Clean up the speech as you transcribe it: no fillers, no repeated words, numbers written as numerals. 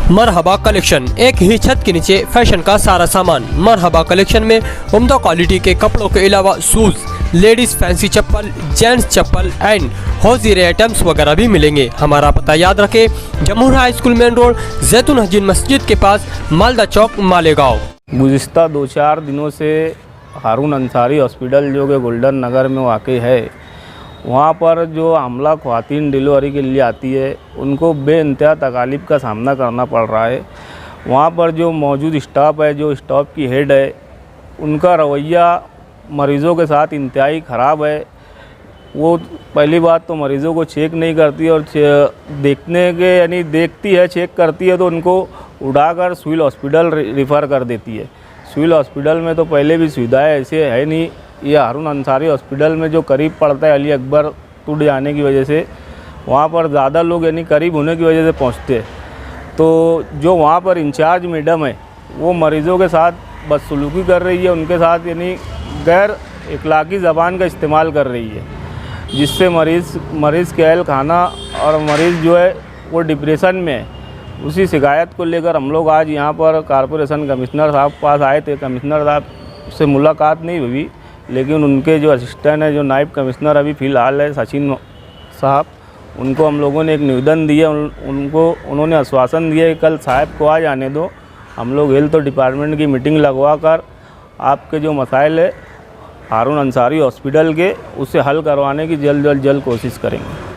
मरहबा collection, एक ही छत के नीचे फैशन का सारा सामान। मरहबा कलेक्शन में उम्दा क्वालिटी के कपड़ों के अलावा शूज, लेडीज फैंसी चप्पल, जेंट्स चप्पल एंड हौजीरे आइटम्स वगैरह भी मिलेंगे। हमारा पता याद रखें, Jamhur high school main road, जैतून हजीन मस्जिद के पास, मालदा चौक, मालेगांव। गुज़िस्ता 2-4 दिनों से हारून अंसारी हॉस्पिटल जो कि गोल्डन नगर में वाक़ई है, वहाँ पर जो हमला ख़वातीन डिलीवरी के लिए आती है उनको बेइंतहा तकालीफ का सामना करना पड़ रहा है। वहाँ पर जो मौजूद स्टाफ है, जो स्टाफ की हेड है, उनका रवैया मरीज़ों के साथ इंतहाई ख़राब है। वो पहली बात तो मरीज़ों को चेक नहीं करती और देखने के यानी देखती है, चेक करती है तो उनको उड़ाकर सिविल हॉस्पिटल रिफ़र कर देती है। सिविल हॉस्पिटल में तो पहले भी सुविधाएं ऐसे है नहीं। ये हारून अंसारी हॉस्पिटल में जो करीब पड़ता है अली अकबर टूट जाने की वजह से, वहाँ पर ज़्यादा लोग यानी करीब होने की वजह से पहुँचते हैं। तो जो वहाँ पर इंचार्ज मैडम है वो मरीज़ों के साथ बदसलूकी कर रही है, उनके साथ यानी गैर इखलाकी ज़बान का इस्तेमाल कर रही है, जिससे मरीज़ के अहल खाना और मरीज़ जो है वो डिप्रेशन में है। उसी शिकायत को लेकर हम लोग आज यहाँ पर कॉरपोरेशन कमिश्नर साहब पास आए थे। कमिश्नर साहब से मुलाकात नहीं हुई, लेकिन उनके जो असिस्टेंट है, जो नायब कमिश्नर अभी फ़िलहाल है सचिन साहब, उनको हम लोगों ने एक निवेदन दिया। उन्होंने आश्वासन दिया कि कल साहब को आ जाने दो, हम लोग हेल्थ डिपार्टमेंट की मीटिंग लगवा कर आपके जो मसाइल है हारून अंसारी हॉस्पिटल के, उससे हल करवाने की जल्द कोशिश करेंगे।